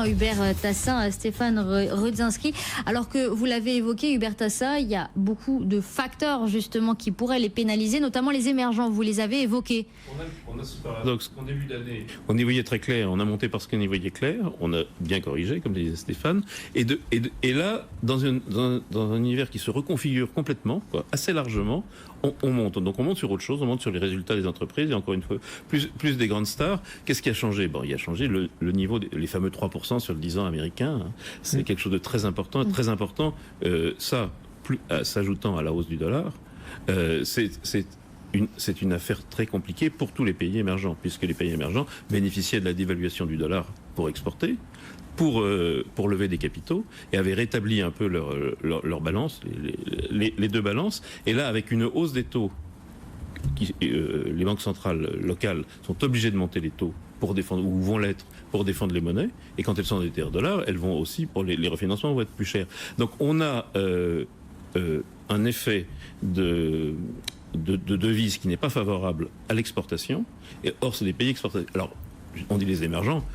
Hubert Tassin, Stéphane Rudzinski. Alors que vous l'avez évoqué, Hubert Tassin, il y a beaucoup de facteurs justement qui pourraient les pénaliser, notamment les émergents. Vous les avez évoqués. On a ce paradoxe qu'en début d'année, on y voyait très clair, on a monté parce qu'on y voyait clair, on a bien corrigé, comme disait Stéphane, et là, dans un univers qui se reconfigure complètement, assez largement, on monte. Donc on monte sur autre chose, on monte sur les résultats des entreprises, et encore une fois, plus des grandes stars. Qu'est-ce qui a changé ? Bon, il a changé le niveau, les fameux 3% sur le 10 ans américain. Hein. C'est quelque chose de très important. S'ajoutant à la hausse du dollar, c'est une affaire très compliquée pour tous les pays émergents, puisque les pays émergents bénéficiaient de la dévaluation du dollar pour exporter, pour lever des capitaux, et avaient rétabli un peu leur balance, les deux balances. Et là, avec une hausse des taux, les banques centrales locales sont obligées de monter les taux pour défendre, ou vont l'être pour défendre les monnaies, et quand elles sont endettées en dollars, elles vont aussi, pour les refinancements vont être plus chers. Donc on a un effet de devise qui n'est pas favorable à l'exportation, et or c'est des pays exportateurs. Alors on dit les émergents,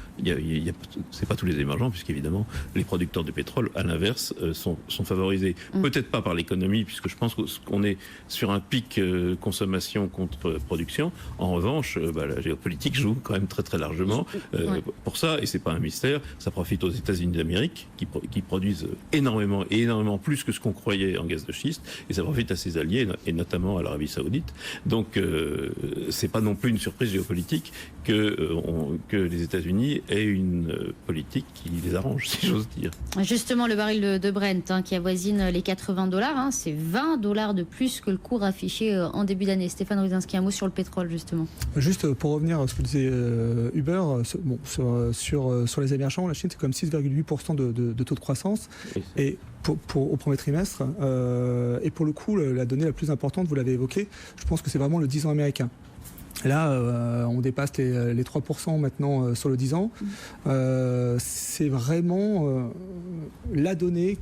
c'est pas tous les émergents, puisqu'évidemment les producteurs de pétrole, à l'inverse, sont favorisés. Peut-être pas par l'économie, puisque je pense qu'on est sur un pic consommation contre production. En revanche, la géopolitique joue quand même très très largement pour ça, et c'est pas un mystère. Ça profite aux États-Unis d'Amérique, qui produisent énormément plus que ce qu'on croyait en gaz de schiste, et ça profite à ses alliés, et notamment à l'Arabie Saoudite. Donc c'est pas non plus une surprise géopolitique que les États-Unis aient une politique qui les arrange, si j'ose dire. Justement, le baril de Brent qui avoisine les $80, c'est $20 de plus que le cours affiché en début d'année. Stéphane Rudzinski, un mot sur le pétrole, justement. Juste pour revenir à ce que disait Hubert, sur les émergents, la Chine, c'est comme 6,8% de taux de croissance. Oui. Et au premier trimestre, et pour le coup, la donnée la plus importante, vous l'avez évoqué, je pense que c'est vraiment le 10 ans américain. Là, on dépasse les 3% maintenant sur le 10 ans. C'est vraiment la donnée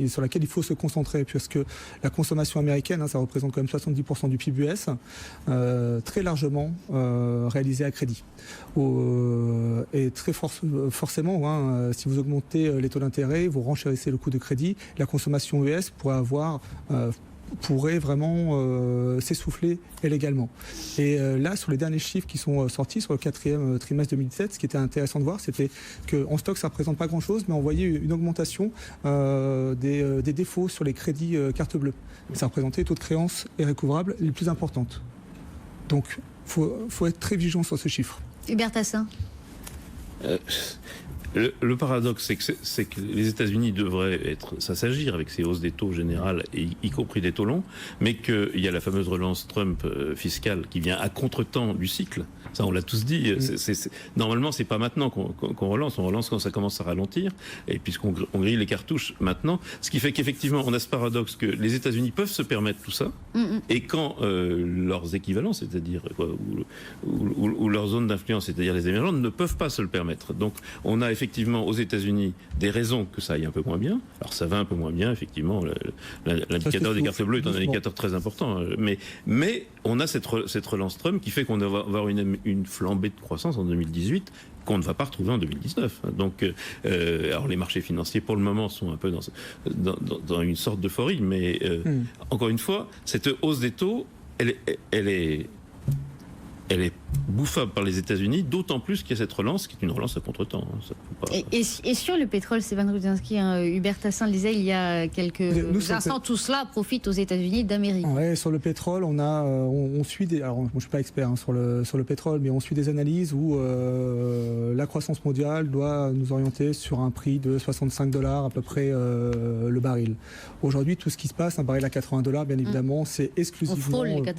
sur laquelle il faut se concentrer, puisque la consommation américaine, ça représente quand même 70% du PIB US, très largement réalisée à crédit. Et très forcément, si vous augmentez les taux d'intérêt, vous renchérissez le coût de crédit, la consommation US pourrait vraiment s'essouffler illégalement. Et là, sur les derniers chiffres qui sont sortis sur le 4e trimestre 2017, ce qui était intéressant de voir, c'était qu'en stock, ça ne représente pas grand-chose, mais on voyait une augmentation des défauts sur les crédits carte bleue. Ça représentait les taux de créance irrécouvrables les plus importantes. Donc, faut être très vigilant sur ce chiffre. Hubert Tassin. Le paradoxe, c'est que les États-Unis devraient s'assagir avec ces hausses des taux générales, y compris des taux longs, mais qu'il y a la fameuse relance Trump fiscale qui vient à contre-temps du cycle. Ça, on l'a tous dit. Normalement, c'est pas maintenant qu'on relance. On relance quand ça commence à ralentir, et puisqu'on grille les cartouches maintenant. Ce qui fait qu'effectivement, on a ce paradoxe que les États-Unis peuvent se permettre tout ça, et quand leurs équivalents, c'est-à-dire ou leurs zones d'influence, c'est-à-dire les émergents, ne peuvent pas se le permettre. Donc, on a effectivement aux États-Unis des raisons que ça aille un peu moins bien. Alors ça va un peu moins bien, effectivement. L'indicateur des cartes bleues est un indicateur très important. Mais on a cette relance Trump qui fait qu'on va avoir une flambée de croissance en 2018 qu'on ne va pas retrouver en 2019. Donc, alors les marchés financiers pour le moment sont un peu dans une sorte d'euphorie, mais encore une fois, cette hausse des taux, elle est bouffable par les États-Unis, d'autant plus qu'il y a cette relance, qui est une relance à contre-temps. Et sur le pétrole, Stéphane Rudzinski, Hubert Tassin le disait il y a quelques instants, tout cela profite aux États-Unis d'Amérique. Ouais, sur le pétrole, on suit des... Alors, moi, je ne suis pas expert sur le pétrole, mais on suit des analyses où la croissance mondiale doit nous orienter sur un prix de $65 à peu près le baril. Aujourd'hui, tout ce qui se passe, un baril à $80, bien évidemment, c'est exclusivement... On frôle les $80,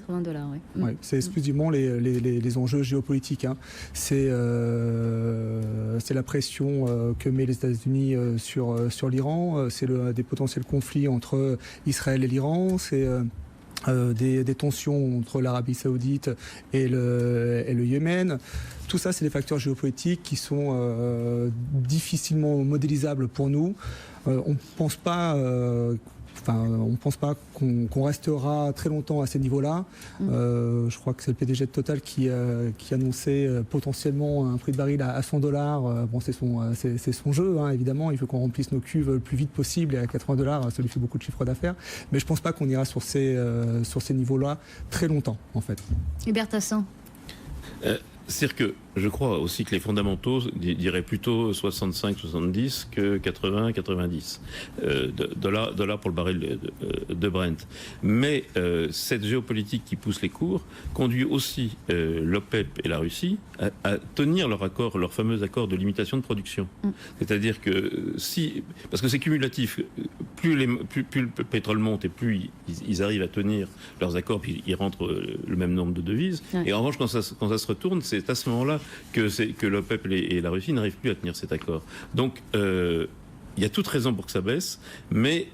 oui. Ouais, c'est exclusivement les enjeux géopolitiques. C'est la pression que met les États-Unis sur l'Iran, c'est des potentiels conflits entre Israël et l'Iran, c'est des tensions entre l'Arabie Saoudite et le Yémen. Tout ça, c'est des facteurs géopolitiques qui sont difficilement modélisables pour nous. On ne pense pas on ne pense pas qu'on restera très longtemps à ces niveaux-là. Je crois que c'est le PDG de Total qui annonçait potentiellement un prix de baril à $100. Bon, c'est son jeu, hein, évidemment. Il veut qu'on remplisse nos cuves le plus vite possible, et à $80, ça lui fait beaucoup de chiffre d'affaires. Mais je ne pense pas qu'on ira sur ces niveaux-là très longtemps, en fait. Hubert Tassin. C'est-à-dire que je crois aussi que les fondamentaux diraient plutôt 65-70 que 80-90 dollars pour le baril de Brent. Mais cette géopolitique qui pousse les cours conduit aussi l'OPEP et la Russie à tenir leur fameux accord de limitation de production. C'est-à-dire que parce que c'est cumulatif, plus le pétrole monte et plus ils arrivent à tenir leurs accords, puis ils rentrent le même nombre de devises. Ouais. Et en revanche, quand ça se retourne, c'est à ce moment-là que l'OPEP et la Russie n'arrivent plus à tenir cet accord. Donc, il y a toute raison pour que ça baisse, mais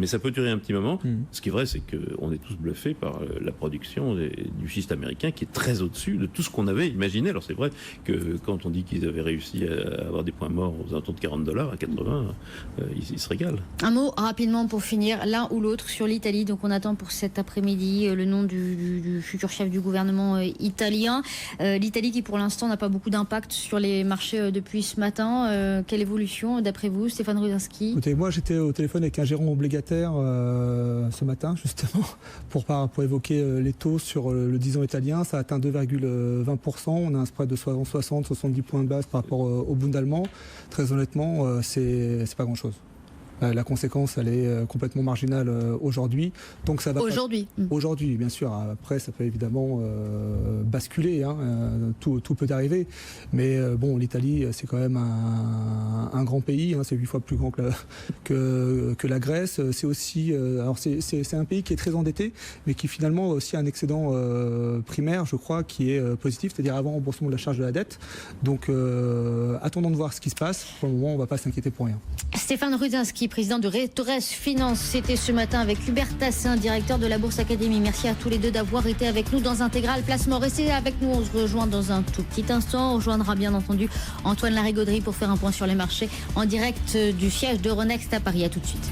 ça peut durer un petit moment. Ce qui est vrai, c'est qu'on est tous bluffés par la production du schiste américain, qui est très au-dessus de tout ce qu'on avait imaginé. Alors c'est vrai que quand on dit qu'ils avaient réussi à avoir des points morts aux alentours de $40, à 80, ils se régalent. Un mot rapidement pour finir, l'un ou l'autre sur l'Italie. Donc on attend pour cet après-midi le nom du futur chef du gouvernement italien. L'Italie qui pour l'instant n'a pas beaucoup d'impact sur les marchés depuis ce matin. Quelle évolution d'après vous, Stéphane Ruzinski? Écoutez, moi j'étais au téléphone avec un gérant obligataire ce matin justement pour évoquer les taux sur le 10 ans italien. Ça a atteint 2,20%. On a un spread de 60-70 points de base par rapport au Bund allemand. Très honnêtement, c'est pas grand-chose. La conséquence, elle est complètement marginale aujourd'hui. Donc ça va aujourd'hui, bien sûr. Après, ça peut évidemment basculer. Hein. Tout peut arriver. Mais bon, l'Italie, c'est quand même un grand pays. Hein. C'est 8 fois plus grand que la Grèce. C'est aussi, alors c'est un pays qui est très endetté, mais qui finalement a aussi un excédent primaire, je crois, qui est positif, c'est-à-dire avant remboursement de la charge de la dette. Donc, attendons de voir ce qui se passe. Pour le moment, on ne va pas s'inquiéter pour rien. Stéphane Ruzinski, président de Retores Finance. C'était ce matin avec Hubert Tassin, directeur de la Bourse Académie. Merci à tous les deux d'avoir été avec nous dans Intégral Placement. Restez avec nous, on se rejoint dans un tout petit instant. On rejoindra bien entendu Antoine Larigauderie pour faire un point sur les marchés en direct du siège d'Euronext à Paris. À tout de suite.